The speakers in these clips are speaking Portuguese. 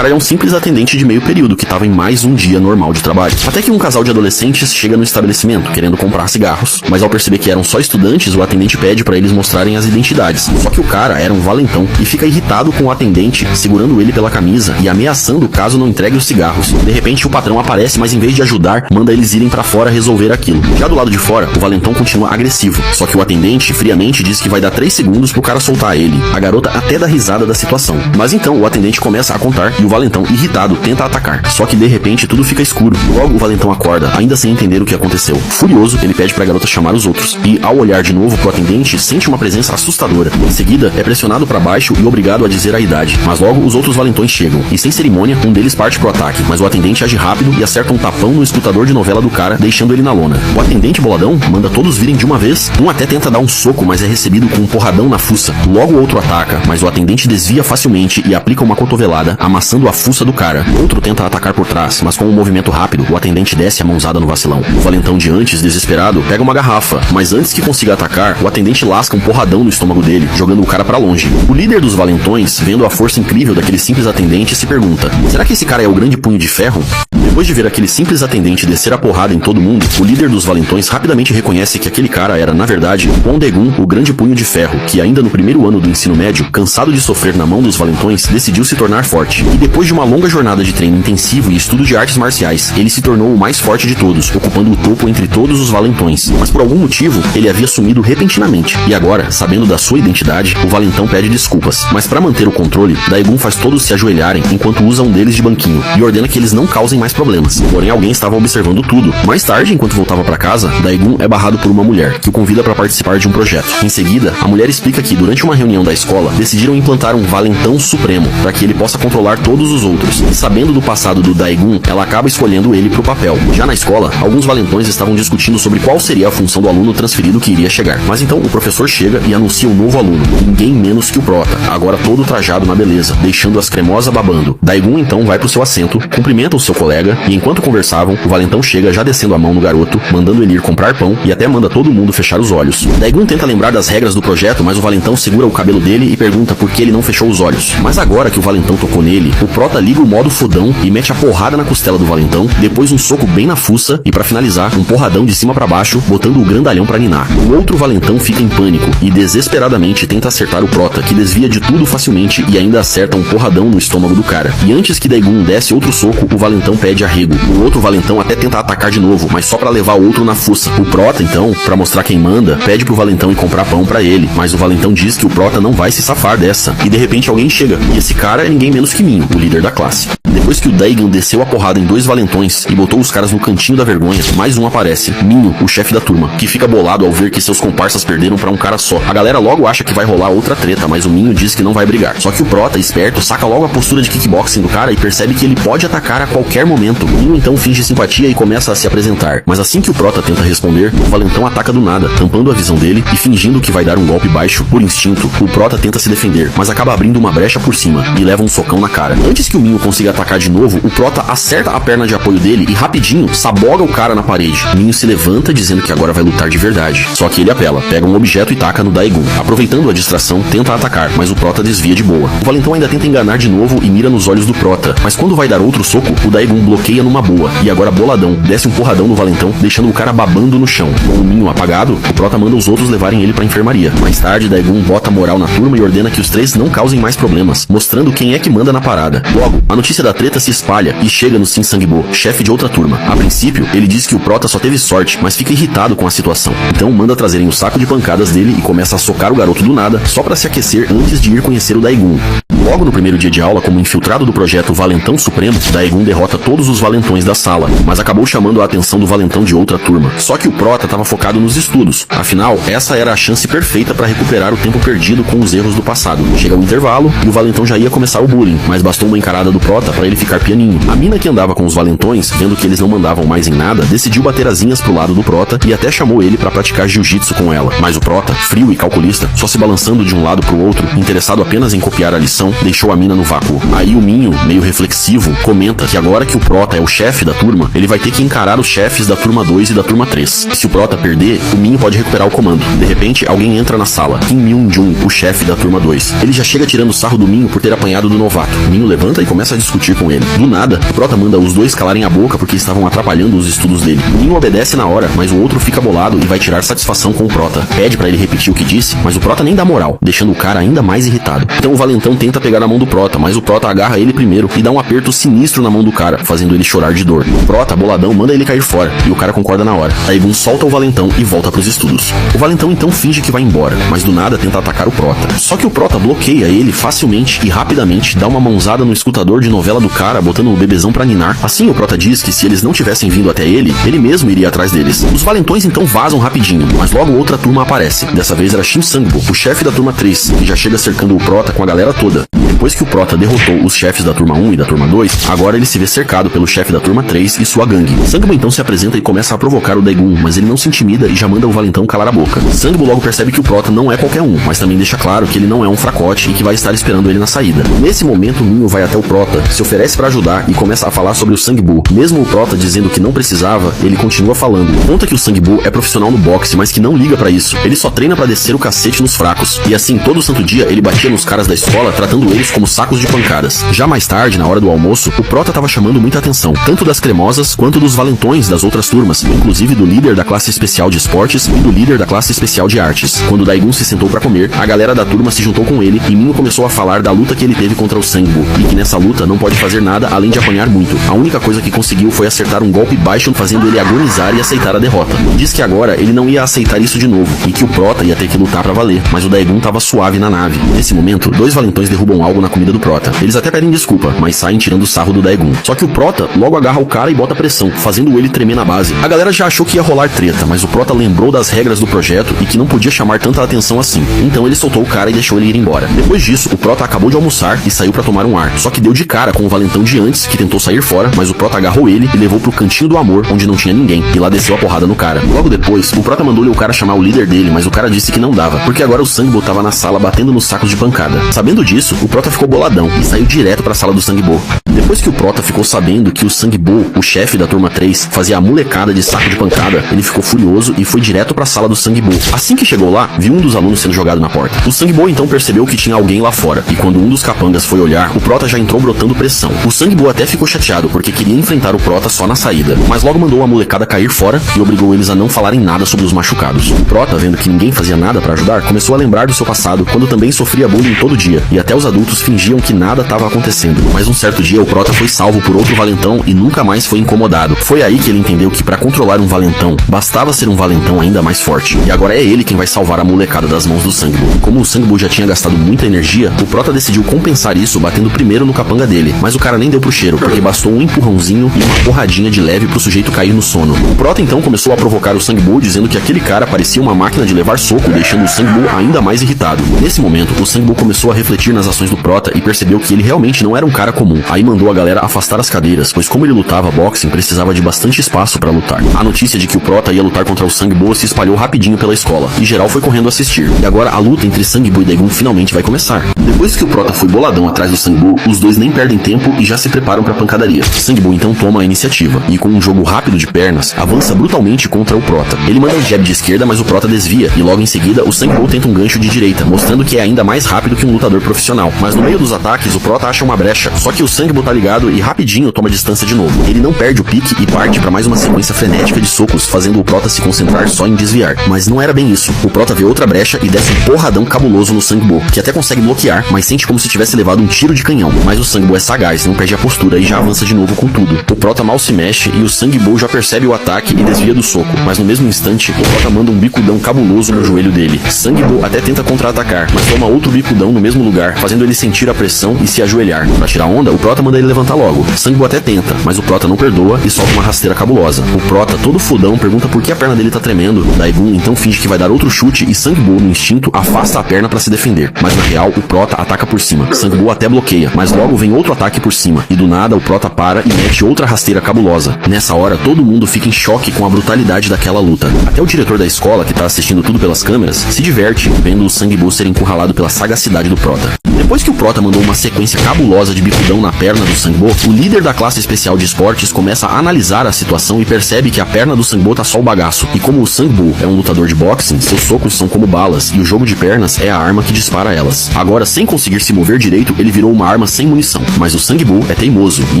cara é um simples atendente de meio período que tava em mais um dia normal de trabalho. Até que um casal de adolescentes chega no estabelecimento querendo comprar cigarros, mas ao perceber que eram só estudantes, o atendente pede pra eles mostrarem as identidades. Só que o cara era um valentão e fica irritado com o atendente, segurando ele pela camisa e ameaçando caso não entregue os cigarros. De repente o patrão aparece, mas em vez de ajudar, manda eles irem pra fora resolver aquilo. Já do lado de fora, o valentão continua agressivo, só que o atendente friamente diz que vai dar 3 segundos pro cara soltar ele. A garota até dá risada da situação. Mas então o atendente começa a contar e o valentão, irritado, tenta atacar. Só que de repente tudo fica escuro. Logo o valentão acorda, ainda sem entender o que aconteceu. Furioso, ele pede pra garota chamar os outros. E ao olhar de novo pro atendente, sente uma presença assustadora. Em seguida, é pressionado pra baixo e obrigado a dizer a idade. Mas logo os outros valentões chegam. E sem cerimônia, um deles parte pro ataque. Mas o atendente age rápido e acerta um tapão no escutador de novela do cara, deixando ele na lona. O atendente boladão manda todos virem de uma vez. Um até tenta dar um soco, mas é recebido com um porradão na fuça. Logo o outro ataca, mas o atendente desvia facilmente e aplica uma cotovelada, amassando a fuça do cara. Outro tenta atacar por trás, mas com um movimento rápido, o atendente desce a mãozada no vacilão. O valentão de antes, desesperado, pega uma garrafa, mas antes que consiga atacar, o atendente lasca um porradão no estômago dele, jogando o cara pra longe. O líder dos valentões, vendo a força incrível daquele simples atendente, se pergunta: será que esse cara é o grande punho de ferro? Depois de ver aquele simples atendente descer a porrada em todo mundo, o líder dos valentões rapidamente reconhece que aquele cara era, na verdade, Kwon Dae-gun, o grande punho de ferro, que ainda no primeiro ano do ensino médio, cansado de sofrer na mão dos valentões, decidiu se tornar forte. E depois de uma longa jornada de treino intensivo e estudo de artes marciais, ele se tornou o mais forte de todos, ocupando o topo entre todos os valentões. Mas por algum motivo, ele havia sumido repentinamente. E agora, sabendo da sua identidade, o valentão pede desculpas. Mas para manter o controle, Dae-gun faz todos se ajoelharem enquanto usa um deles de banquinho e ordena que eles não causem mais problemas. Porém, alguém estava observando tudo. Mais tarde, enquanto voltava para casa, Dae-gun é barrado por uma mulher, que o convida para participar de um projeto. Em seguida, a mulher explica que, durante uma reunião da escola, decidiram implantar um valentão supremo, para que ele possa controlar todos os outros. E sabendo do passado do Dae-gun, ela acaba escolhendo ele pro papel. Já na escola, alguns valentões estavam discutindo sobre qual seria a função do aluno transferido que iria chegar. Mas então o professor chega e anuncia um novo aluno, ninguém menos que o Prota, agora todo trajado na beleza, deixando as cremosas babando. Dae-gun então vai pro seu assento, cumprimenta o seu colega, e enquanto conversavam, o valentão chega já descendo a mão no garoto, mandando ele ir comprar pão e até manda todo mundo fechar os olhos. Dae-gun tenta lembrar das regras do projeto, mas o valentão segura o cabelo dele e pergunta por que ele não fechou os olhos. Mas agora que o valentão tocou nele, o Prota liga o modo fodão e mete a porrada na costela do valentão, depois um soco bem na fuça e pra finalizar, um porradão de cima pra baixo, botando o grandalhão pra ninar. O outro valentão fica em pânico e desesperadamente tenta acertar o Prota, que desvia de tudo facilmente e ainda acerta um porradão no estômago do cara. E antes que Dae-gun desse outro soco, o valentão pede arrego. O outro valentão até tenta atacar de novo, mas só pra levar o outro na fuça. O Prota, então, pra mostrar quem manda, pede pro valentão ir comprar pão pra ele, mas o valentão diz que o Prota não vai se safar dessa. E de repente alguém chega, e esse cara é ninguém menos que Minho, o líder da classe. Depois que o Dae-gun desceu a porrada em 2 valentões e botou os caras no cantinho da vergonha, mais um aparece, Minho, o chefe da turma, que fica bolado ao ver que seus comparsas perderam pra um cara só. A galera logo acha que vai rolar outra treta, mas o Minho diz que não vai brigar. Só que o Prota, esperto, saca logo a postura de kickboxing do cara e percebe que ele pode atacar a qualquer momento. Minho então finge simpatia e começa a se apresentar. Mas assim que o Prota tenta responder, o valentão ataca do nada, tampando a visão dele e fingindo que vai dar um golpe baixo. Por instinto, o Prota tenta se defender, mas acaba abrindo uma brecha por cima e leva um socão na cara. Antes que o Minho consiga atacar de novo, o Prota acerta a perna de apoio dele e rapidinho saboga o cara na parede. Minho se levanta dizendo que agora vai lutar de verdade. Só que ele apela, pega um objeto e taca no Dae-gun. Aproveitando a distração, tenta atacar, mas o Prota desvia de boa. O valentão ainda tenta enganar de novo e mira nos olhos do Prota, mas quando vai dar outro soco, o Dae-gun bloqueia numa boa. E agora boladão, desce um porradão no valentão, deixando o cara babando no chão. Com o Minho apagado, o Prota manda os outros levarem ele pra enfermaria. Mais tarde, Dae-gun bota moral na turma e ordena que os 3 não causem mais problemas, mostrando quem é que manda na parada. Logo, a notícia da treta se espalha e chega no Shin Sang-bo, chefe de outra turma. A princípio, ele diz que o Prota só teve sorte, mas fica irritado com a situação. Então manda trazerem o saco de pancadas dele e começa a socar o garoto do nada, só pra se aquecer antes de ir conhecer o Dae-gun. Logo no primeiro dia de aula, como infiltrado do projeto Valentão Supremo, Dae-gun derrota todos os valentões da sala, mas acabou chamando a atenção do valentão de outra turma. Só que o Prota estava focado nos estudos. Afinal, essa era a chance perfeita para recuperar o tempo perdido com os erros do passado. Chega o intervalo e o valentão já ia começar o bullying, mas bastou uma encarada do Prota para ele ficar pianinho. A mina que andava com os valentões, vendo que eles não mandavam mais em nada, decidiu bater asinhas pro lado do Prota e até chamou ele pra praticar jiu-jitsu com ela. Mas o Prota, frio e calculista, só se balançando de um lado pro outro, interessado apenas em copiar a lição, deixou a mina no vácuo. Aí o Minho, meio reflexivo, comenta que agora que o Prota é o chefe da turma, ele vai ter que encarar os chefes da turma 2 e da turma 3. Se o Prota perder, o Minho pode recuperar o comando. De repente, alguém entra na sala. Kim Myung-jun, o chefe da turma 2. Ele já chega tirando sarro do Minho por ter apanhado do novato. O Minho levanta e começa a discutir com ele. Do nada, o Prota manda os dois calarem a boca porque estavam atrapalhando os estudos dele. O Minho obedece na hora, mas o outro fica bolado e vai tirar satisfação com o Prota. Pede pra ele repetir o que disse, mas o Prota nem dá moral, deixando o cara ainda mais irritado. Então o valentão tenta pegar na mão do Prota, mas o Prota agarra ele primeiro e dá um aperto sinistro na mão do cara, fazendo ele chorar de dor. O Prota, boladão, manda ele cair fora e o cara concorda na hora. Daegun solta o valentão e volta pros estudos. O valentão então finge que vai embora, mas do nada tenta atacar o Prota. Só que o Prota bloqueia ele facilmente e rapidamente dá uma mãozada no escutador de novela do cara, botando o bebezão pra ninar. Assim o Prota diz que se eles não tivessem vindo até ele, ele mesmo iria atrás deles. Os valentões então vazam rapidinho, mas logo outra turma aparece. Dessa vez era Shin Sang-bo, o chefe da turma 3, que já chega cercando o Prota com a galera toda. Depois que o Prota derrotou os chefes da turma 1 e da turma 2, agora ele se vê cercado pelo chefe da turma 3 e sua gangue. Sang-bo então se apresenta e começa a provocar o Daegun, mas ele não se intimida e já manda o valentão calar a boca. Sang-bo logo percebe que o Prota não é qualquer um, mas também deixa claro que ele não é um fracote e que vai estar esperando ele na saída. Nesse momento, o Minho vai até o Prota, se oferece pra ajudar e começa a falar sobre o Sang-bo. Mesmo o Prota dizendo que não precisava, ele continua falando. Conta que o Sang-bo é profissional no boxe, mas que não liga pra isso. Ele só treina pra descer o cacete nos fracos. E assim, todo santo dia, ele batia nos caras da escola, tratando eles como sacos de pancadas. Já mais tarde, na hora do almoço, o Prota tava chamando muita atenção, tanto das cremosas quanto dos valentões das outras turmas, inclusive do líder da classe especial de esportes e do líder da classe especial de artes. Quando Daegun se sentou pra comer, a galera da turma se juntou com ele e Minho começou a falar da luta que ele teve contra o Sang-bo, e que nessa luta não pode fazer nada além de apanhar muito. A única coisa que conseguiu foi acertar um golpe baixo, fazendo ele agonizar e aceitar a derrota. Diz que agora ele não ia aceitar isso de novo, e que o Prota ia ter que lutar pra valer, mas o Daegun tava suave na nave. Nesse momento, dois valentões derrubam algo na comida do Prota. Eles até pedem desculpa, mas saem tirando o sarro do Daegun. Só que o Prota logo agarra o cara e bota pressão, fazendo ele tremer na base. A galera já achou que ia rolar treta, mas o Prota lembrou das regras do projeto e que não podia chamar tanta atenção assim. Então ele soltou o cara e deixou ele ir embora. Depois disso, o Prota acabou de almoçar e saiu pra tomar um ar. Só que deu de cara com o valentão de antes, que tentou sair fora, mas o Prota agarrou ele e levou pro cantinho do amor, onde não tinha ninguém, e lá desceu a porrada no cara. Logo depois, o Prota mandou-lhe o cara chamar o líder dele, mas o cara disse que não dava, porque agora o Sang-bo tava na sala batendo nos sacos de pancada. Sabendo disso, o Prota ficou boladão e saiu direto pra sala do Sang-bo. Depois que o Prota ficou sabendo que o Sang-bo, o chefe da turma 3, fazia a molecada de saco de pancada, ele ficou furioso e foi direto pra sala do Sang-bo. Assim que chegou lá, viu um dos alunos sendo jogado na porta. O Sang-bo então percebeu que tinha alguém lá fora, e quando um dos capangas foi olhar, o Prota já entrou brotando pressão. O Sang-bo até ficou chateado porque queria enfrentar o Prota só na saída, mas logo mandou a molecada cair fora e obrigou eles a não falarem nada sobre os machucados. O Prota, vendo que ninguém fazia nada pra ajudar, começou a lembrar do seu passado, quando também sofria bullying todo dia, e até os adultos fingiam que nada estava acontecendo. Mas um certo dia o Prota foi salvo por outro valentão e nunca mais foi incomodado. Foi aí que ele entendeu que pra controlar um valentão, bastava ser um valentão ainda mais forte. E agora é ele quem vai salvar a molecada das mãos do Sang-bo. Como o Sang-bo já tinha gastado muita energia, o Prota decidiu compensar isso batendo primeiro no capanga dele, mas o cara nem deu pro cheiro, porque bastou um empurrãozinho e uma porradinha de leve pro sujeito cair no sono. O Prota então começou a provocar o Sang-bo, dizendo que aquele cara parecia uma máquina de levar soco, deixando o Sang-bo ainda mais irritado. Nesse momento, o Sang-bo começou a refletir nas ações do Prota e percebeu que ele realmente não era um cara comum. Aí mandou a galera afastar as cadeiras, pois como ele lutava boxing, precisava de bastante espaço pra lutar. A notícia de que o Prota ia lutar contra o Sang-bo se espalhou rapidinho pela escola, e geral foi correndo assistir. E agora a luta entre Sang-bo e Daegun finalmente vai começar. Depois que o Prota foi boladão atrás do Sang-bo, os dois nem perdem tempo e já se preparam pra pancadaria. Sang-bo então toma a iniciativa, e com um jogo rápido de pernas, avança brutalmente contra o Prota. Ele manda um jab de esquerda, mas o Prota desvia, e logo em seguida o Sang-bo tenta um gancho de direita, mostrando que é ainda mais rápido que um lutador profissional. Mas no meio dos ataques, o Prota acha uma brecha, só que o Sang-bo tá ligado e rapidinho toma distância de novo. Ele não perde o pique e parte pra mais uma sequência frenética de socos, fazendo o Prota se concentrar só em desviar. Mas não era bem isso. O Prota vê outra brecha e desce um porradão cabuloso no Sang-bo, que até consegue bloquear, mas sente como se tivesse levado um tiro de canhão. Mas o Sang-bo é sagaz, não perde a postura e já avança de novo com tudo. O Prota mal se mexe e o Sang-bo já percebe o ataque e desvia do soco, mas no mesmo instante, o Prota manda um bicudão cabuloso no joelho dele. Sang-bo até tenta contra-atacar, mas toma outro bicudão no mesmo lugar, fazendo ele sentir a pressão e se ajoelhar. Pra tirar onda, o Prota manda manda ele levantar logo. Sangbu até tenta, mas o Prota não perdoa e solta uma rasteira cabulosa. O Prota, todo fodão, pergunta por que a perna dele tá tremendo. Daigun então finge que vai dar outro chute e Sangbu, no instinto, afasta a perna pra se defender. Mas na real, o Prota ataca por cima. Sangbu até bloqueia, mas logo vem outro ataque por cima. E do nada, o Prota para e mete outra rasteira cabulosa. Nessa hora, todo mundo fica em choque com a brutalidade daquela luta. Até o diretor da escola, que tá assistindo tudo pelas câmeras, se diverte vendo o Sangbu ser encurralado pela sagacidade do Prota. Depois que o Prota mandou uma sequência cabulosa de bicudão na perna do Sangbu, o líder da classe especial de esportes começa a analisar a situação e percebe que a perna do Sangbu tá só o bagaço. E como o Sangbu é um lutador de boxing, seus socos são como balas e o jogo de pernas é a arma que dispara elas. Agora, sem conseguir se mover direito, ele virou uma arma sem munição. Mas o Sangbu é teimoso e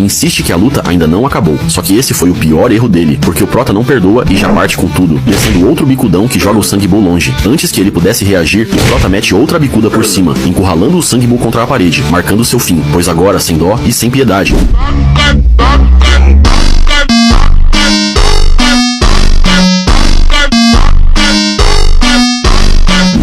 insiste que a luta ainda não acabou. Só que esse foi o pior erro dele, porque o Prota não perdoa e já parte com tudo, descendo outro bicudão que joga o Sangbu longe. Antes que ele pudesse reagir, o Prota mete outra bicuda por cima, encurralando o Sangbu contra a parede, marcando seu fim, pois agora sem dó e sem piedade.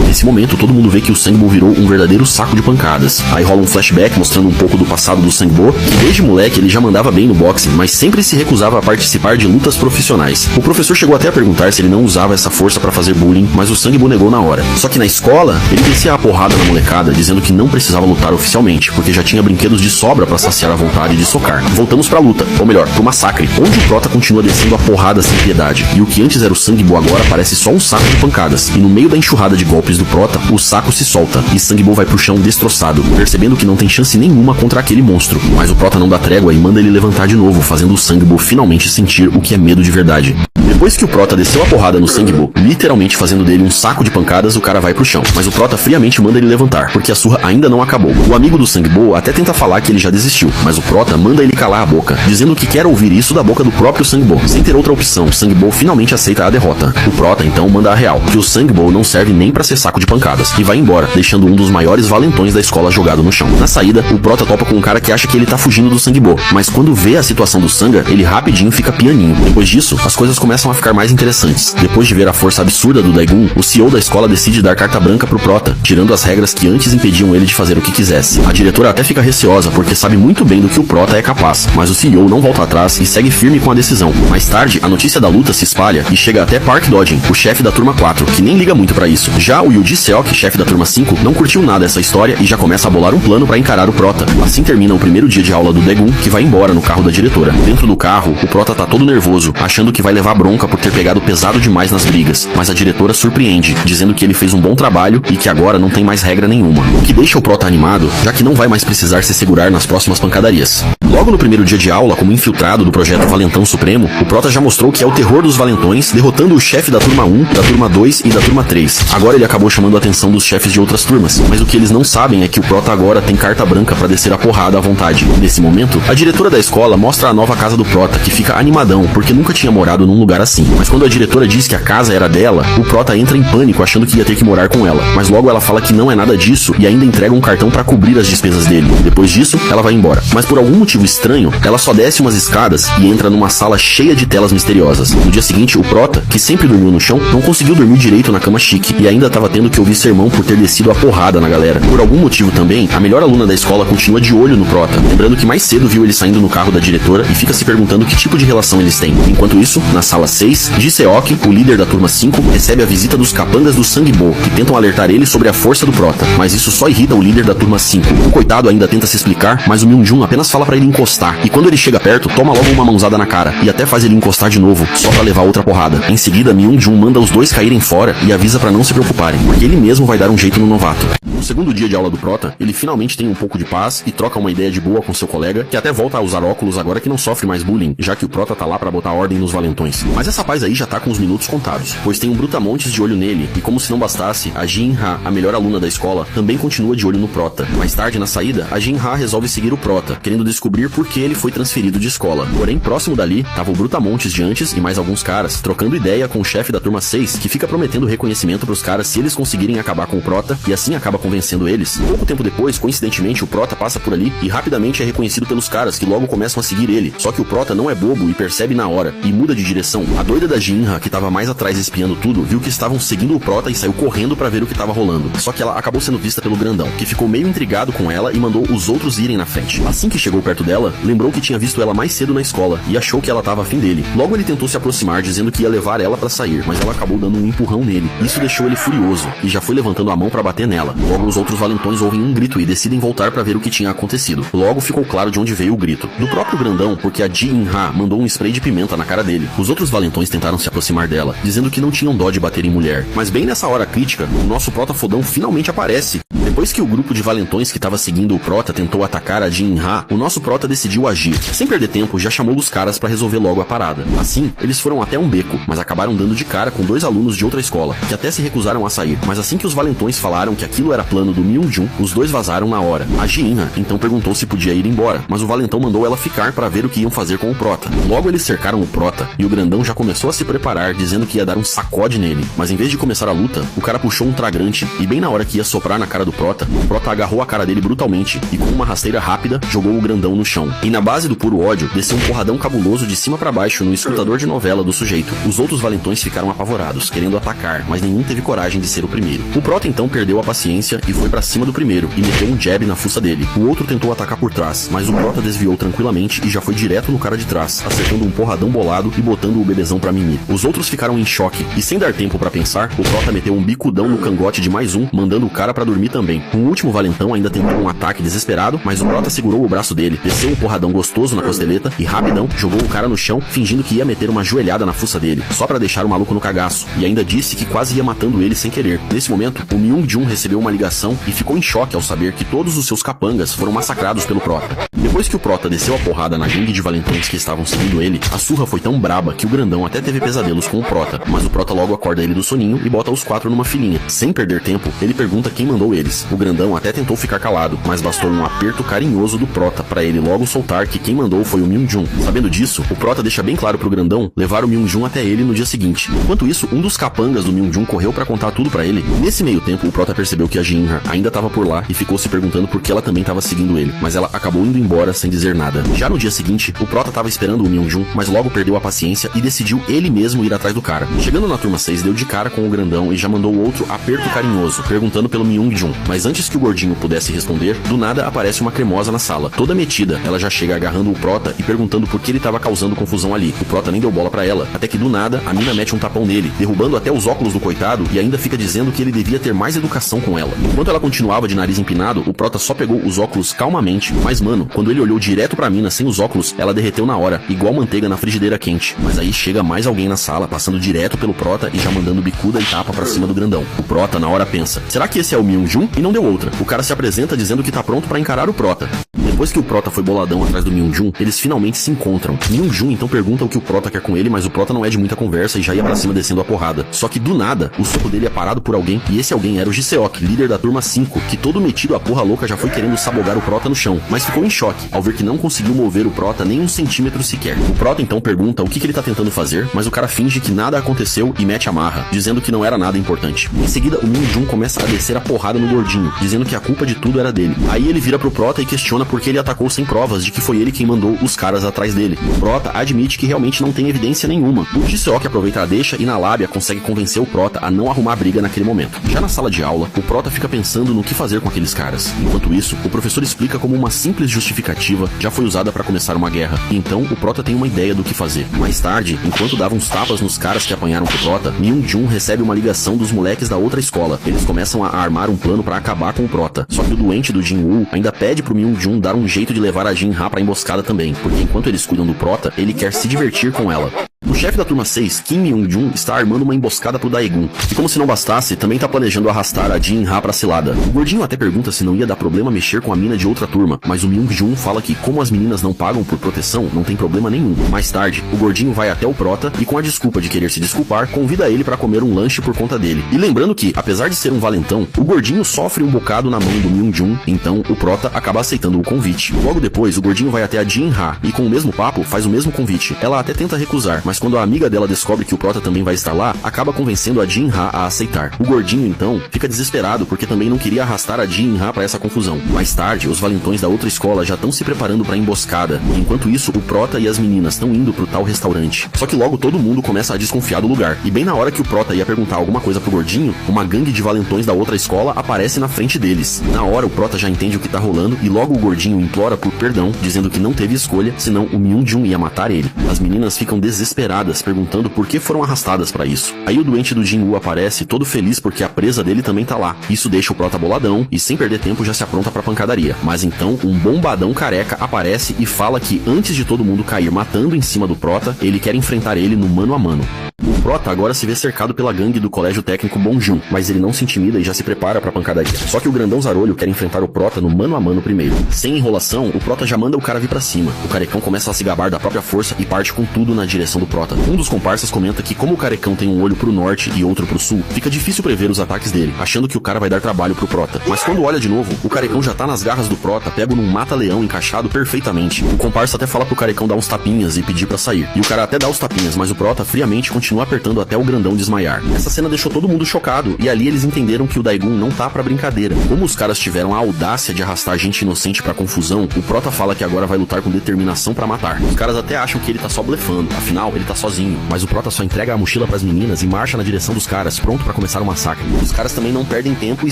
Nesse momento, todo mundo vê que o Sangbu virou um verdadeiro saco de pancadas. Aí rola um flashback mostrando um pouco do passado do Sangbu, que desde moleque ele já mandava bem no boxing, mas sempre se recusava a participar de lutas profissionais. O professor chegou até a perguntar se ele não usava essa força pra fazer bullying, mas o Sangbu negou na hora. Só que na escola, ele descia a porrada na molecada, dizendo que não precisava lutar oficialmente, porque já tinha brinquedos de sobra pra saciar a vontade de socar. Voltamos pra luta, ou melhor, pro massacre, onde o Prota continua descendo a porrada sem piedade, e o que antes era o Sangbu agora parece só um saco de pancadas, e no meio da enxurrada de golpes do Prota, o saco se solta e Sangbu vai pro chão destroçado, percebendo que não tem chance nenhuma contra aquele monstro. Mas o Prota não dá trégua e manda ele levantar de novo, fazendo o Sangbu finalmente sentir o que é medo de verdade. Depois que o Prota desceu a porrada no Sangbu, literalmente fazendo dele um saco de pancadas, o cara vai pro chão. Mas o Prota friamente manda ele levantar, porque a surra ainda não acabou. O amigo do Sangbu até tenta falar que ele já desistiu, mas o Prota manda ele calar a boca, dizendo que quer ouvir isso da boca do próprio Sangbu. Sem ter outra opção, Sangbu finalmente aceita a derrota. O Prota então manda a real, que o Sangbu não serve nem pra ser saco de pancadas, e vai embora, deixando um dos maiores valentões da escola jogado no chão. Na saída, o Prota topa com um cara que acha que ele tá fugindo do Sangbu, mas quando vê a situação do Sanga, ele rapidinho fica pianinho. Depois disso, as coisas começam a ficar mais interessantes. Depois de ver a força absurda do Daigun, o CEO da escola decide dar carta branca pro Prota, tirando as regras que antes impediam ele de fazer o que quisesse. A diretora até fica receosa, porque sabe muito bem do que o Prota é capaz, mas o CEO não volta atrás e segue firme com a decisão. Mais tarde, a notícia da luta se espalha e chega até Park Dojin, o chefe da turma 4, que nem liga muito pra isso. Já o Yuji Seok, chefe da turma 5, não curtiu nada essa história e já começa a bolar um plano pra encarar o Prota. Assim termina o primeiro dia de aula do Daegun, que vai embora no carro da diretora. Dentro do carro, o Prota tá todo nervoso, achando que vai levar bronca por ter pegado pesado demais nas brigas, mas a diretora surpreende, dizendo que ele fez um bom trabalho e que agora não tem mais regra nenhuma, o que deixa o Prota animado, já que não vai mais precisar se segurar nas próximas pancadarias. Logo no primeiro dia de aula, como infiltrado do projeto Valentão Supremo, o Prota já mostrou que é o terror dos valentões, derrotando o chefe da turma 1, da turma 2 e da turma 3. Agora ele acabou chamando a atenção dos chefes de outras turmas, mas o que eles não sabem é que o Prota agora tem carta branca pra descer a porrada à vontade. Nesse momento, a diretora da escola mostra a nova casa do Prota, que fica animadão, porque nunca tinha morado num lugar assim. Mas quando a diretora diz que a casa era dela, o Prota entra em pânico achando que ia ter que morar com ela. Mas logo ela fala que não é nada disso e ainda entrega um cartão pra cobrir as despesas dele. Depois disso, ela vai embora. Mas por algum motivo estranho, ela só desce umas escadas e entra numa sala cheia de telas misteriosas. No dia seguinte, o Prota, que sempre dormiu no chão, não conseguiu dormir direito na cama chique e ainda tava tendo que ouvir sermão por ter descido a porrada na galera. Por algum motivo também, a melhor aluna da escola continua de olho no Prota, lembrando que mais cedo viu ele saindo no carro da diretora e fica se perguntando que tipo de relação eles têm. Enquanto isso, na sala 6, Ji Seok, o líder da turma 5, recebe a visita dos capangas do Sangbo, que tentam alertar ele sobre a força do Prota, mas isso só irrita o líder da turma 5. O coitado ainda tenta se explicar, mas o Myung-jun apenas fala pra ele encostar, e quando ele chega perto, toma logo uma mãozada na cara, e até faz ele encostar de novo, só pra levar outra porrada. Em seguida, Myung-jun manda os dois caírem fora e avisa pra não se preocuparem, porque ele mesmo vai dar um jeito no novato. No segundo dia de aula do Prota, ele finalmente tem um pouco de paz e troca uma ideia de boa com seu colega, que até volta a usar óculos agora que não sofre mais bullying, já que o Prota tá lá pra botar ordem nos valentões. Mas essa paz aí já tá com os minutos contados, pois tem um brutamontes de olho nele, e como se não bastasse, a Jin-ha, a melhor aluna da escola, também continua de olho no Prota. Mais tarde, na saída, a Jin-ha resolve seguir o Prota, querendo descobrir por que ele foi transferido de escola. Porém, próximo dali, tava o brutamontes de antes e mais alguns caras, trocando ideia com o chefe da turma 6, que fica prometendo reconhecimento pros caras se eles conseguirem acabar com o Prota, e assim acaba convencendo eles. Pouco tempo depois, coincidentemente, o Prota passa por ali e rapidamente é reconhecido pelos caras, que logo começam a seguir ele. Só que o Prota não é bobo e percebe na hora, e muda de direção. A doida da Jin-ha, que tava mais atrás espiando tudo, viu que estavam seguindo o Prota e saiu correndo pra ver o que tava rolando. Só que ela acabou sendo vista pelo grandão, que ficou meio intrigado com ela e mandou os outros irem na frente. Assim que chegou perto dela, dela, lembrou que tinha visto ela mais cedo na escola e achou que ela tava afim dele. Logo ele tentou se aproximar dizendo que ia levar ela pra sair, mas ela acabou dando um empurrão nele. Isso deixou ele furioso e já foi levantando a mão pra bater nela. Logo os outros valentões ouvem um grito e decidem voltar pra ver o que tinha acontecido. Logo ficou claro de onde veio o grito. Do próprio grandão, porque a Ji-In-Ha mandou um spray de pimenta na cara dele. Os outros valentões tentaram se aproximar dela, dizendo que não tinham dó de bater em mulher. Mas bem nessa hora crítica, o nosso prota fodão finalmente aparece. Depois que o grupo de valentões que estava seguindo o prota tentou atacar a Ji-In-Ha, o nosso prota decidiu agir. Sem perder tempo, já chamou os caras pra resolver logo a parada. Assim, eles foram até um beco, mas acabaram dando de cara com 2 alunos de outra escola, que até se recusaram a sair. Mas assim que os valentões falaram que aquilo era plano do Myung-Jun, os 2 vazaram na hora. A Ji-In-Ha então perguntou se podia ir embora, mas o valentão mandou ela ficar para ver o que iam fazer com o prota. Logo eles cercaram o prota e o grandão já começou a se preparar, dizendo que ia dar um sacode nele. Mas em vez de começar a luta, o cara puxou um tragrante e bem na hora que ia soprar na cara do prota, o prota agarrou a cara dele brutalmente e com uma rasteira rápida jogou o grandão no chão. E na base do puro ódio, desceu um porradão cabuloso de cima para baixo no escutador de novela do sujeito. Os outros valentões ficaram apavorados, querendo atacar, mas nenhum teve coragem de ser o primeiro. O prota então perdeu a paciência e foi pra cima do primeiro e meteu um jab na fuça dele. O outro tentou atacar por trás, mas o prota desviou tranquilamente e já foi direto no cara de trás, acertando um porradão bolado e botando o bebezão pra mimir. Os outros ficaram em choque e sem dar tempo pra pensar, o prota meteu um bicudão no cangote de mais um, mandando o cara pra dormir também. Um último valentão ainda tentou um ataque desesperado, mas o prota segurou o braço dele, desceu um porradão gostoso na costeleta e rapidão jogou o cara no chão, fingindo que ia meter uma joelhada na fuça dele, só pra deixar o maluco no cagaço, e ainda disse que quase ia matando ele sem querer. Nesse momento, o Myung-Jun recebeu uma ligação e ficou em choque ao saber que todos os seus capangas foram massacrados pelo prota. Depois que o prota desceu a porrada na gangue de valentões que estavam seguindo ele, a surra foi tão braba que o grandão até teve pesadelos com o prota, mas o prota logo acorda ele do soninho e bota os 4 numa filinha. Sem perder tempo, ele pergunta quem mandou eles. O grandão até tentou ficar calado, mas bastou um aperto carinhoso do prota pra ele logo soltar que quem mandou foi o Myung-Jun. Sabendo disso, o prota deixa bem claro pro grandão levar o Myung-Jun até ele no dia seguinte. Enquanto isso, um dos capangas do Myung-Jun correu pra contar tudo pra ele. Nesse meio tempo, o prota percebeu que a Ji-In-Ha ainda tava por lá e ficou se perguntando por que ela também tava seguindo ele, mas ela acabou indo embora sem dizer nada. Já no dia seguinte, o prota tava esperando o Myung-Jun, mas logo perdeu a paciência e decidiu ele mesmo ir atrás do cara. Chegando na turma 6, deu de cara com o grandão e já mandou outro aperto carinhoso, perguntando pelo Myung-Jun. Mas antes que o gordinho pudesse responder, do nada aparece uma cremosa na sala. Toda metida, ela já chega agarrando o prota e perguntando por que ele tava causando confusão ali. O prota nem deu bola pra ela, até que do nada, a mina mete um tapão nele, derrubando até os óculos do coitado e ainda fica dizendo que ele devia ter mais educação com ela. Enquanto ela continuava de nariz empinado, o prota só pegou os óculos calmamente, mas mano, quando ele olhou direto pra mina sem os óculos, ela derreteu na hora, igual manteiga na frigideira quente. Mas aí chega mais alguém na sala, passando direto pelo prota e já mandando bicuda e tapa pra cima do grandão. O prota na hora pensa, será que esse é o Myung-Jun? E não deu outra. O cara se apresenta dizendo que tá pronto pra encarar o prota. Depois que o prota foi boladão atrás do Myung-Jun, eles finalmente se encontram. Myung-Jun então pergunta o que o prota quer com ele, mas o prota não é de muita conversa e já ia pra cima descendo a porrada. Só que do nada, o soco dele é parado por alguém e esse alguém era o Ji-Seok, líder da turma 5, que todo metido a porra louca já foi querendo sabogar o prota no chão, mas ficou em choque ao ver que não conseguiu mover o prota nem 1 centímetro sequer. O prota então pergunta o que ele tá tentando fazer, mas o cara finge que nada aconteceu e mete a marra, dizendo que não era nada importante. Em seguida, o Myung-Jun começa a descer a porrada no gordinho, dizendo que a culpa de tudo era dele. Aí ele vira pro prota e questiona por que ele atacou sem provas de que foi ele quem mandou os caras atrás dele. O prota admite que realmente não tem evidência nenhuma. O Ji-Seok aproveita a deixa e na lábia consegue convencer o prota a não arrumar briga naquele momento. Já na sala de aula, o prota fica pensando no que fazer com aqueles caras. Enquanto isso, o professor explica como uma simples justificativa já foi usada para começar uma guerra. E então o prota tem uma ideia do que fazer. Mais tarde, enquanto dava uns tapas nos caras que apanharam pro prota, Myung-Jun recebe uma ligação dos moleques da outra escola. Eles começam a armar um plano para acabar com o prota. Só que o doente do Jin-Woo ainda pede pro Myung-Jun dar um jeito de levar a Jin-Ha pra emboscada também, porque enquanto eles cuidam do prota, ele quer se divertir com ela. O chefe da turma 6, Kim Myung-Jun, está armando uma emboscada pro Daegun. E como se não bastasse, também tá planejando arrastar a Jin-Ha pra cilada. O gordinho até pergunta se não ia dar problema mexer com a mina de outra turma, mas o Myung-Jun fala que como as meninas não pagam por proteção, não tem problema nenhum. Mais tarde, o gordinho vai até o prota e com a desculpa de querer se desculpar, convida ele pra comer um lanche por conta dele. E lembrando que, apesar de ser um valentão, o gordinho sofre um bocado na mão do Myung-Jun, então o prota acaba aceitando o convite. Logo depois, o gordinho vai até a Jin-Ha e com o mesmo papo faz o mesmo convite. Ela até tenta recusar, mas mas quando a amiga dela descobre que o Prota também vai estar lá, acaba convencendo a Jin-Ha a aceitar. O gordinho, então, fica desesperado porque também não queria arrastar a Jin-Ha pra essa confusão. Mais tarde, os valentões da outra escola já estão se preparando pra emboscada. Enquanto isso, o Prota e as meninas estão indo pro tal restaurante. Só que logo todo mundo começa a desconfiar do lugar. E bem na hora que o Prota ia perguntar alguma coisa pro gordinho, uma gangue de valentões da outra escola aparece na frente deles. Na hora, o Prota já entende o que tá rolando e logo o gordinho implora por perdão, dizendo que não teve escolha, senão o Myung-jun ia matar ele. As meninas ficam desesperadas, perguntando por que foram arrastadas pra isso. Aí o doente do Jin-woo aparece, todo feliz porque a presa dele também tá lá. Isso deixa o Prota boladão e sem perder tempo já se apronta pra pancadaria. Mas então, um bombadão careca aparece e fala que antes de todo mundo cair matando em cima do Prota, ele quer enfrentar ele no mano a mano. O Prota agora se vê cercado pela gangue do colégio técnico Bonjun, mas ele não se intimida e já se prepara pra pancadaria. Só que o grandão Zarolho quer enfrentar o Prota no mano a mano primeiro. Sem enrolação, o Prota já manda o cara vir pra cima. O carecão começa a se gabar da própria força e parte com tudo na direção do Prota. Um dos comparsas comenta que como o carecão tem um olho pro norte e outro pro sul, fica difícil prever os ataques dele, achando que o cara vai dar trabalho pro Prota. Mas quando olha de novo, o carecão já tá nas garras do Prota, pego num mata-leão encaixado perfeitamente. O comparsa até fala pro carecão dar uns tapinhas e pedir pra sair. E o cara até dá os tapinhas, mas o Prota friamente continua apertando até o grandão desmaiar. Essa cena deixou todo mundo chocado, e ali eles entenderam que o Daigun não tá pra brincadeira. Como os caras tiveram a audácia de arrastar gente inocente pra confusão, o Prota fala que agora vai lutar com determinação pra matar. Os caras até acham que ele tá só blefando, afinal, ele tá sozinho. Mas o Prota só entrega a mochila pras meninas e marcha na direção dos caras, pronto pra começar o massacre. Os caras também não perdem tempo e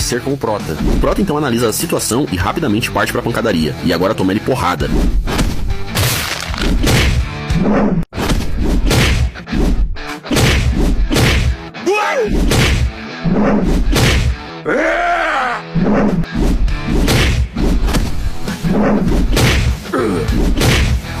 cercam o Prota. O Prota então analisa a situação e rapidamente parte pra pancadaria. E agora toma ele porrada.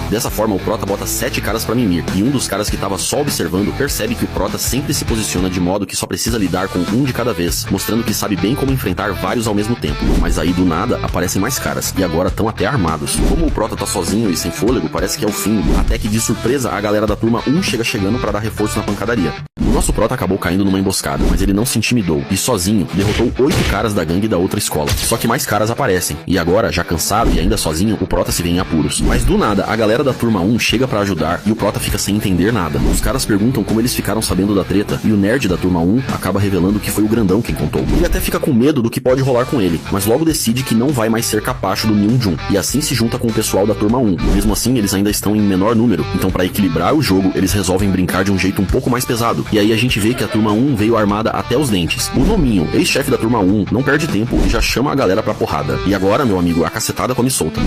Dessa forma, o Prota bota 7 caras pra mimir, e um dos caras que tava só observando percebe que o Prota sempre se posiciona de modo que só precisa lidar com um de cada vez, mostrando que sabe bem como enfrentar vários ao mesmo tempo. Mas aí, do nada, aparecem mais caras, e agora estão até armados. Como o Prota tá sozinho e sem fôlego, parece que é o fim, até que de surpresa a galera da turma 1 chega chegando pra dar reforço na pancadaria. O nosso Prota acabou caindo numa emboscada, mas ele não se intimidou, e sozinho, derrotou 8 caras da gangue da outra escola. Só que mais caras aparecem, e agora, já cansado e ainda sozinho, o Prota se vê em apuros. Mas do nada, a galera da turma 1 chega pra ajudar e o Prota fica sem entender nada. Os caras perguntam como eles ficaram sabendo da treta e o nerd da turma 1 acaba revelando que foi o grandão quem contou. Ele até fica com medo do que pode rolar com ele, mas logo decide que não vai mais ser capacho do Myung-jun e assim se junta com o pessoal da turma 1. Mesmo assim, eles ainda estão em menor número, então pra equilibrar o jogo, eles resolvem brincar de um jeito um pouco mais pesado. E aí a gente vê que a turma 1 veio armada até os dentes. O Nominho, ex-chefe da turma 1, não perde tempo e já chama a galera pra porrada. E agora, meu amigo, a cacetada come solta.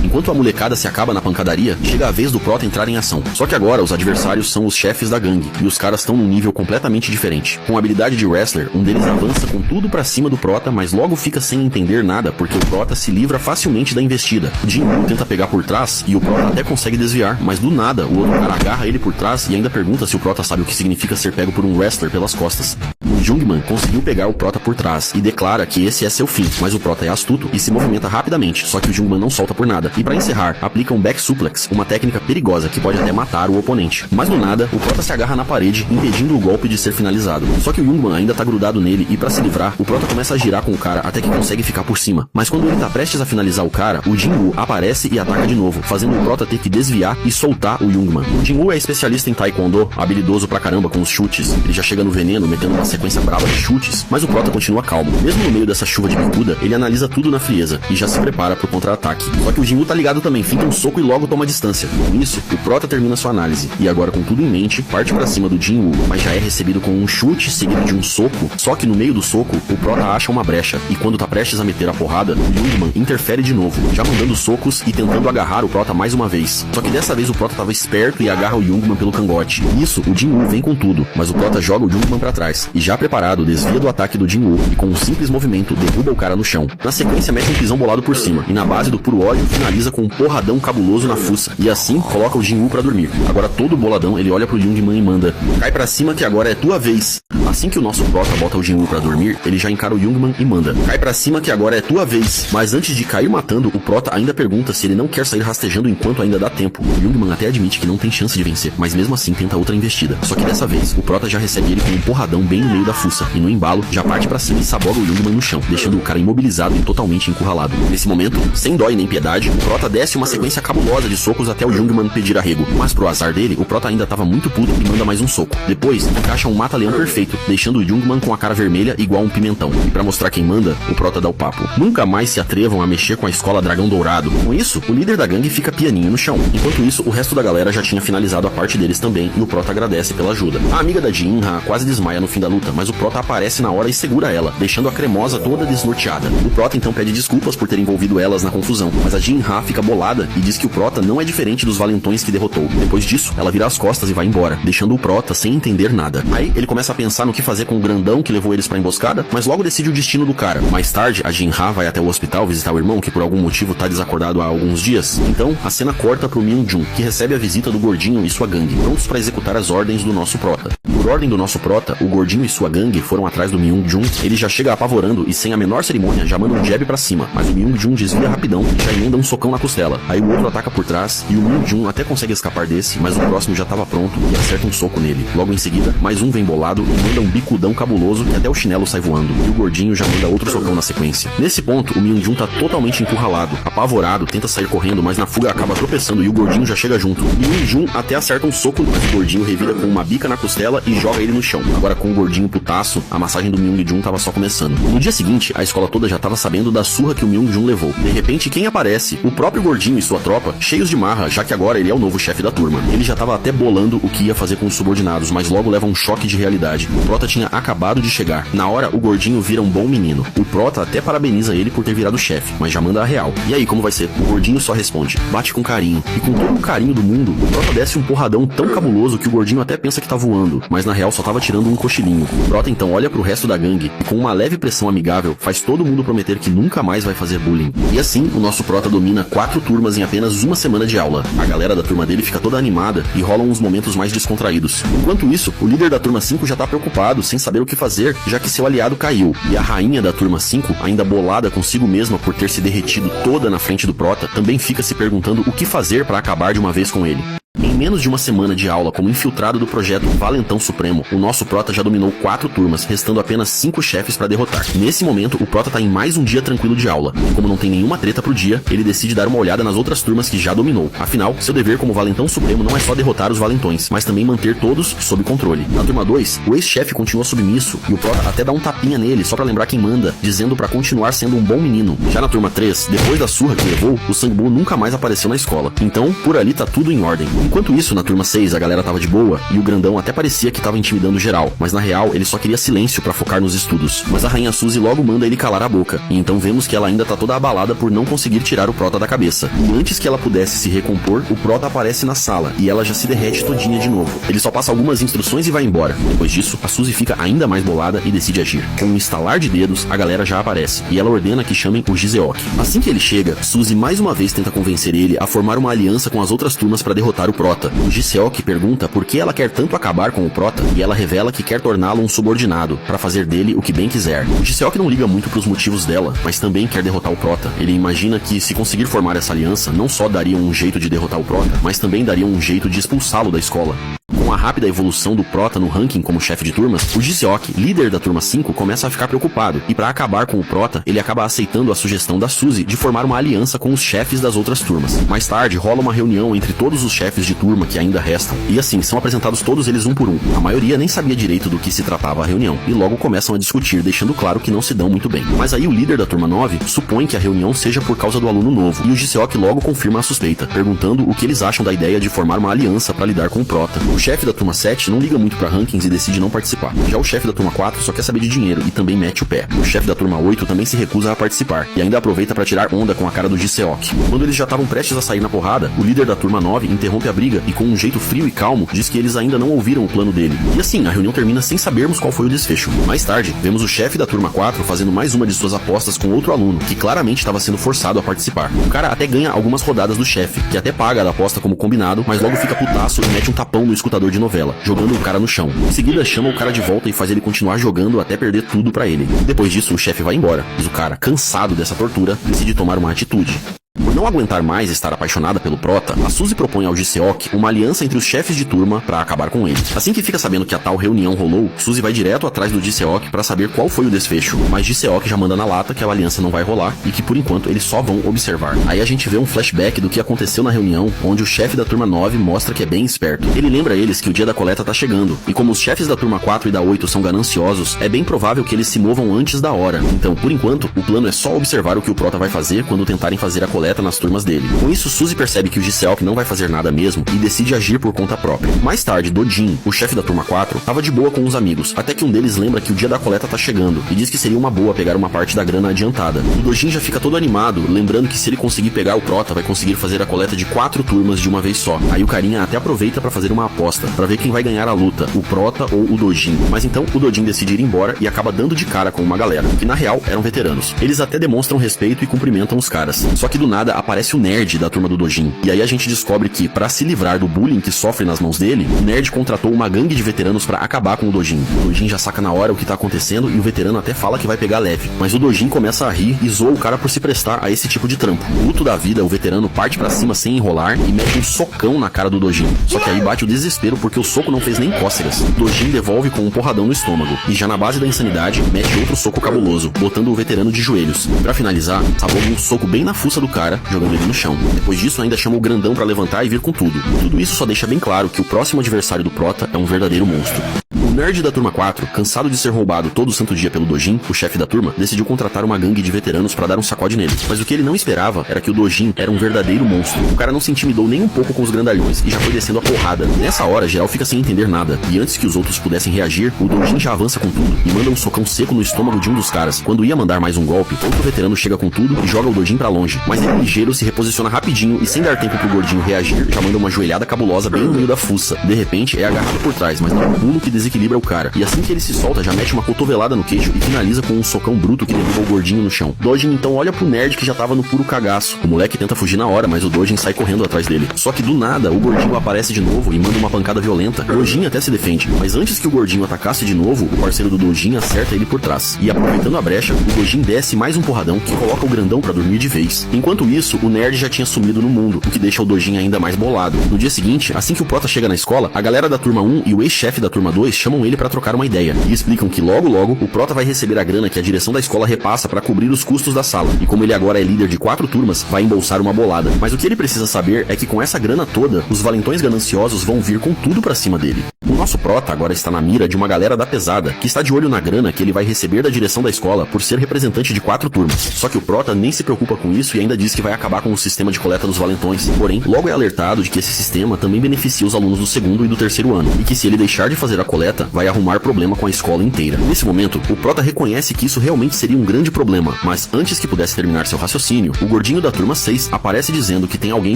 Enquanto a molecada se acaba na pancadaria, chega a vez do Prota entrar em ação. Só que agora os adversários são os chefes da gangue, e os caras estão num nível completamente diferente. Com a habilidade de wrestler, um deles avança com tudo pra cima do Prota, mas logo fica sem entender nada porque o Prota se livra facilmente da investida. O Jin-woo tenta pegar por trás e o Prota até consegue desviar, mas do nada o outro cara agarra ele por trás e ainda pergunta se o Prota sabe o que significa ser pego por um wrestler pelas costas. O Jungman conseguiu pegar o Prota por trás e declara que esse é seu fim, mas o Prota é astuto e se movimenta rapidamente, só que o Jungman não solta por nada. E pra encerrar, aplica um back suplex, uma técnica perigosa que pode até matar o oponente. Mas do nada, o Prota se agarra na parede, impedindo o golpe de ser finalizado. Só que o Jungman ainda tá grudado nele e pra se livrar, o Prota começa a girar com o cara até que consegue ficar por cima. Mas quando ele tá prestes a finalizar o cara, o Jin-woo aparece e ataca de novo, fazendo o Prota ter que desviar e soltar o Jungman. O Jin-woo é especialista em taekwondo, habilidoso pra caramba com os chutes. Ele já chega no veneno, metendo uma sequência brava de chutes, mas o Prota continua calmo. Mesmo no meio dessa chuva de bicuda, ele analisa tudo na frieza e já se prepara pro contra-ataque. Só que o Jin-woo tá ligado também, finta um soco e logo toma distância. Com isso, o Prota termina sua análise, e agora com tudo em mente, parte pra cima do Jin-woo, mas já é recebido com um chute seguido de um soco, só que no meio do soco, o Prota acha uma brecha, e quando tá prestes a meter a porrada, o Jungman interfere de novo, já mandando socos e tentando agarrar o Prota mais uma vez. Só que dessa vez o Prota tava esperto e agarra o Jungman pelo cangote. Nisso, o Jin-woo vem com tudo, mas o Prota joga o Jungman pra trás, e já preparado, desvia do ataque do Jin-Woo e com um simples movimento derruba o cara no chão. Na sequência mete um pisão bolado por cima e na base do puro ódio finaliza com um porradão cabuloso na fuça e assim coloca o Jin-Woo pra dormir. Agora todo boladão ele olha pro Youngman e manda: cai pra cima que agora é tua vez. Assim que o nosso prota bota o Jin-Woo pra dormir, ele já encara o Youngman e manda: cai pra cima que agora é tua vez. Mas antes de cair matando, o prota ainda pergunta se ele não quer sair rastejando enquanto ainda dá tempo. O Youngman até admite que não tem chance de vencer, mas mesmo assim tenta outra investida. Só que dessa vez, o prota já recebe ele com um porradão bem no meio da fuça e no embalo já parte pra cima e saboga o Youngman no chão, deixando o cara imobilizado e totalmente encurralado. Nesse momento, sem dó e nem piedade, o prota desce uma sequência cabulosa de socos até o Youngman pedir arrego. Mas pro azar dele, o prota ainda tava muito puto e manda mais um soco. Depois, encaixa um mata-leão perfeito, deixando o Youngman com a cara vermelha igual um pimentão. E pra mostrar quem manda, o prota dá o papo: nunca mais se atrevam a mexer com a escola Dragão Dourado. Com isso, o líder da gangue fica pianinho no chão. Enquanto isso, o resto da galera já tinha finalizado a parte deles também e o prota agradece pela ajuda. A amiga da Jin-Ha quase desmaia no fim da luta, mas o prota aparece na hora e segura ela, deixando a cremosa toda desnorteada. O prota então pede desculpas por ter envolvido elas na confusão, mas a Jin-Ha fica bolada e diz que o prota não é diferente dos valentões que derrotou. Depois disso, ela vira as costas e vai embora, deixando o prota sem entender nada. Aí ele começa a pensar no que fazer com o grandão que levou eles pra emboscada, mas logo decide o destino do cara. Mais tarde, a Jin-Ha vai até o hospital visitar o irmão, que por algum motivo tá desacordado há alguns dias. Então, a cena corta pro Myung-Jun, que recebe a visita do gordinho e sua gangue, prontos pra executar as ordens do nosso prota. Por ordem do nosso prota, o gordinho e sua gangue foram atrás do Myung-Jun. Ele já chega apavorando e sem a menor cerimônia já manda um jab pra cima, mas o Myung-Jun desvia rapidão e já emenda um socão na costela. Aí o outro ataca por trás e o Myung-Jun até consegue escapar desse, mas o próximo já tava pronto e acerta um soco nele. Logo em seguida, mais um vem bolado e manda um bicudão cabuloso que até o chinelo sai voando, e o gordinho já manda outro socão na sequência. Nesse ponto, o Myung-Jun tá totalmente encurralado, apavorado, tenta sair correndo, mas na fuga acaba tropeçando e o gordinho já chega junto. O Myung-Jun até acerta um soco, mas o gordinho revira com uma bica na costela e joga ele no chão. Agora com o gordinho putaço, a massagem do Myung-Jun tava só começando. No dia seguinte, a escola toda já tava sabendo da surra que o Myung-Jun levou. De repente, quem aparece? O próprio gordinho e sua tropa, cheios de marra, já que agora ele é o novo chefe da turma. Ele já tava até bolando o que ia fazer com os subordinados, mas logo leva um choque de realidade. O prota tinha acabado de chegar. Na hora, o gordinho vira um bom menino. O prota até parabeniza ele por ter virado chefe, mas já manda a real. E aí, como vai ser? O gordinho só responde: bate com carinho. E com todo o carinho do mundo, o prota desce um porradão tão cabuloso que o gordinho até pensa que tá voando, mas na real só tava tirando um cochilinho. O prota então olha pro resto da gangue e com uma leve pressão amigável faz todo mundo prometer que nunca mais vai fazer bullying. E assim, o nosso prota domina 4 turmas em apenas uma semana de aula. A galera da turma dele fica toda animada e rolam uns momentos mais descontraídos. Enquanto isso, o líder da turma 5 já tá preocupado, sem saber o que fazer, já que seu aliado caiu. E a rainha da turma 5, ainda bolada consigo mesma por ter se derretido toda na frente do prota, também fica se perguntando o que fazer pra acabar de uma vez com ele. Em menos de uma semana de aula como infiltrado do projeto Valentão Supremo, o nosso prota já dominou 4 turmas, restando apenas 5 chefes pra derrotar. Nesse momento, o prota tá em mais um dia tranquilo de aula, e como não tem nenhuma treta pro dia, ele decide dar uma olhada nas outras turmas que já dominou. Afinal, seu dever como Valentão Supremo não é só derrotar os valentões, mas também manter todos sob controle. Na turma 2, o ex-chefe continua submisso, e o prota até dá um tapinha nele só pra lembrar quem manda, dizendo pra continuar sendo um bom menino. Já na turma 3, depois da surra que levou, o Sangbu nunca mais apareceu na escola. Então, por ali tá tudo em ordem. Enquanto isso, na turma 6, a galera tava de boa, e o grandão até parecia que tava intimidando geral, mas na real, ele só queria silêncio pra focar nos estudos. Mas a rainha Suzy logo manda ele calar a boca, e então vemos que ela ainda tá toda abalada por não conseguir tirar o prota da cabeça. E antes que ela pudesse se recompor, o prota aparece na sala, e ela já se derrete todinha de novo. Ele só passa algumas instruções e vai embora. Depois disso, a Suzy fica ainda mais bolada e decide agir. Com um estalar de dedos, a galera já aparece, e ela ordena que chamem o Jiseok. Assim que ele chega, Suzy mais uma vez tenta convencer ele a formar uma aliança com as outras turmas pra derrotar o prota. O Jiseok pergunta por que ela quer tanto acabar com o prota, e ela revela que quer torná-lo um subordinado, pra fazer dele o que bem quiser. O Jiseok não liga muito pros motivos dela, mas também quer derrotar o prota. Ele imagina que se conseguir formar essa aliança, não só dariam um jeito de derrotar o prota, mas também dariam um jeito de expulsá-lo da escola. Com a rápida evolução do prota no ranking como chefe de turmas, o Jiseok, líder da turma 5, começa a ficar preocupado, e para acabar com o prota, ele acaba aceitando a sugestão da Suzy de formar uma aliança com os chefes das outras turmas. Mais tarde, rola uma reunião entre todos os chefes de turma que ainda restam, e assim, são apresentados todos eles um por um. A maioria nem sabia direito do que se tratava a reunião, e logo começam a discutir, deixando claro que não se dão muito bem. Mas aí o líder da turma 9 supõe que a reunião seja por causa do aluno novo, e o Jiseok logo confirma a suspeita, perguntando o que eles acham da ideia de formar uma aliança para lidar com o prota. O chefe da turma 7 não liga muito pra rankings e decide não participar. Já o chefe da turma 4 só quer saber de dinheiro e também mete o pé. O chefe da turma 8 também se recusa a participar e ainda aproveita pra tirar onda com a cara do Ji-Seok. Quando eles já estavam prestes a sair na porrada, o líder da turma 9 interrompe a briga e com um jeito frio e calmo diz que eles ainda não ouviram o plano dele. E assim, a reunião termina sem sabermos qual foi o desfecho. Mais tarde, vemos o chefe da turma 4 fazendo mais uma de suas apostas com outro aluno, que claramente estava sendo forçado a participar. O cara até ganha algumas rodadas do chefe, que até paga a aposta como combinado, mas logo fica putaço e mete um tapão no escutador de novela, jogando o cara no chão. Em seguida, chama o cara de volta e faz ele continuar jogando até perder tudo pra ele. Depois disso, o chefe vai embora, mas o cara, cansado dessa tortura, decide tomar uma atitude. Por não aguentar mais estar apaixonada pelo Prota, a Suzy propõe ao Ji-Seok uma aliança entre os chefes de turma pra acabar com ele. Assim que fica sabendo que a tal reunião rolou, Suzy vai direto atrás do Ji-Seok pra saber qual foi o desfecho, mas Ji-Seok já manda na lata que a aliança não vai rolar e que por enquanto eles só vão observar. Aí a gente vê um flashback do que aconteceu na reunião, onde o chefe da turma 9 mostra que é bem esperto. Ele lembra eles que o dia da coleta tá chegando, e como os chefes da turma 4 e da 8 são gananciosos, é bem provável que eles se movam antes da hora. Então, por enquanto, o plano é só observar o que o Prota vai fazer quando tentarem fazer a coleta nas turmas dele. Com isso, Suzy percebe que o Ji-Seok não vai fazer nada mesmo e decide agir por conta própria. Mais tarde, Dojin, o chefe da turma 4, tava de boa com os amigos, até que um deles lembra que o dia da coleta tá chegando e diz que seria uma boa pegar uma parte da grana adiantada. O Dojin já fica todo animado, lembrando que se ele conseguir pegar o Prota, vai conseguir fazer a coleta de 4 turmas de uma vez só. Aí o carinha até aproveita pra fazer uma aposta, pra ver quem vai ganhar a luta, o Prota ou o Dojin. Mas então, o Dojin decide ir embora e acaba dando de cara com uma galera, que na real eram veteranos. Eles até demonstram respeito e cumprimentam os caras. Só que do nada aparece o nerd da turma do Dojin. E aí a gente descobre que, pra se livrar do bullying que sofre nas mãos dele, o nerd contratou uma gangue de veteranos pra acabar com o Dojin. O Dojin já saca na hora o que tá acontecendo e o veterano até fala que vai pegar leve. Mas o Dojin começa a rir e zoa o cara por se prestar a esse tipo de trampo. Puto da vida, o veterano parte pra cima sem enrolar e mete um socão na cara do Dojin. Só que aí bate o desespero porque o soco não fez nem cócegas. O Dojin devolve com um porradão no estômago. E já na base da insanidade, mete outro soco cabuloso, botando o veterano de joelhos. Pra finalizar, saboga um soco bem na fuça do cara, jogando ele no chão. Depois disso, ainda chama o grandão pra levantar e vir com tudo. Tudo isso só deixa bem claro que o próximo adversário do Prota é um verdadeiro monstro. O nerd da turma 4, cansado de ser roubado todo santo dia pelo Dojin, o chefe da turma, decidiu contratar uma gangue de veteranos pra dar um sacode nele. Mas o que ele não esperava era que o Dojin era um verdadeiro monstro. O cara não se intimidou nem um pouco com os grandalhões e já foi descendo a porrada. Nessa hora, geral fica sem entender nada. E antes que os outros pudessem reagir, o Dojin já avança com tudo e manda um socão seco no estômago de um dos caras. Quando ia mandar mais um golpe, outro veterano chega com tudo e joga o Dojin pra longe. Mas ele ligeiro se reposiciona rapidinho e sem dar tempo pro gordinho reagir, já manda uma joelhada cabulosa bem no meio da fuça. De repente, é agarrado por trás, mas dá um pulo que desequilibra o cara. E assim que ele se solta, já mete uma cotovelada no queixo e finaliza com um socão bruto que derruba o gordinho no chão. Dojin então olha pro nerd que já tava no puro cagaço. O moleque tenta fugir na hora, mas o Dojin sai correndo atrás dele. Só que do nada, o gordinho aparece de novo e manda uma pancada violenta. O Dojin até se defende, mas antes que o gordinho atacasse de novo, o parceiro do Dojin acerta ele por trás. E aproveitando a brecha, o Dojin desce mais um porradão que coloca o grandão pra dormir de vez. Enquanto isso, o nerd já tinha sumido no mundo, o que deixa o Dojin ainda mais bolado. No dia seguinte, assim que o Prota chega na escola, a galera da turma 1 e o ex-chefe da turma 2 chamam ele pra trocar uma ideia e explicam que logo o Prota vai receber a grana que a direção da escola repassa pra cobrir os custos da sala. E como ele agora é líder de 4 turmas, vai embolsar uma bolada. Mas o que ele precisa saber é que com essa grana toda, os valentões gananciosos vão vir com tudo pra cima dele. O nosso Prota agora está na mira de uma galera da pesada, que está de olho na grana que ele vai receber da direção da escola por ser representante de 4 turmas. Só que o Prota nem se preocupa com isso e ainda diz que vai acabar com o sistema de coleta dos valentões. Porém, logo é alertado de que esse sistema também beneficia os alunos do 2º e do 3º ano, e que se ele deixar de fazer a coleta, vai arrumar problema com a escola inteira. Nesse momento, o Prota reconhece que isso realmente seria um grande problema, mas antes que pudesse terminar seu raciocínio, o gordinho da turma 6 aparece dizendo que tem alguém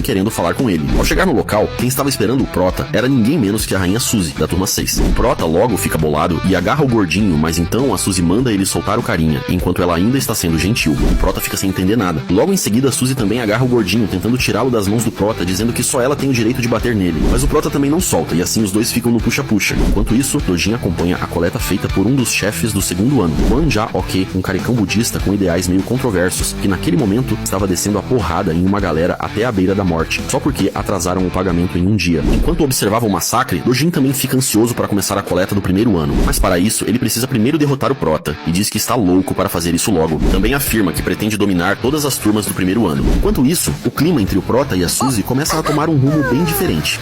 querendo falar com ele. Ao chegar no local, quem estava esperando o Prota era ninguém menos que a rainha Suzy, da turma 6. O Prota logo fica bolado e agarra o gordinho, mas então a Suzy manda ele soltar o carinha, enquanto ela ainda está sendo gentil. O Prota fica sem entender nada. Logo em seguida, a Suzy também agarra o gordinho, tentando tirá-lo das mãos do Prota, dizendo que só ela tem o direito de bater nele. Mas o Prota também não solta, e assim os dois ficam no puxa-puxa. Enquanto isso, Dojin acompanha a coleta feita por um dos chefes do 2º ano, Hwan Ja-ok, um caricão budista com ideais meio controversos, que naquele momento estava descendo a porrada em uma galera até a beira da morte, só porque atrasaram o pagamento em um dia. Enquanto observava o massacre, Dojin também fica ansioso para começar a coleta do 1º ano, mas para isso ele precisa primeiro derrotar o Prota, e diz que está louco para fazer isso logo. Também afirma que pretende dominar todas as turmas do 1º ano. Enquanto isso, o clima entre o Prota e a Suzy começa a tomar um rumo bem diferente.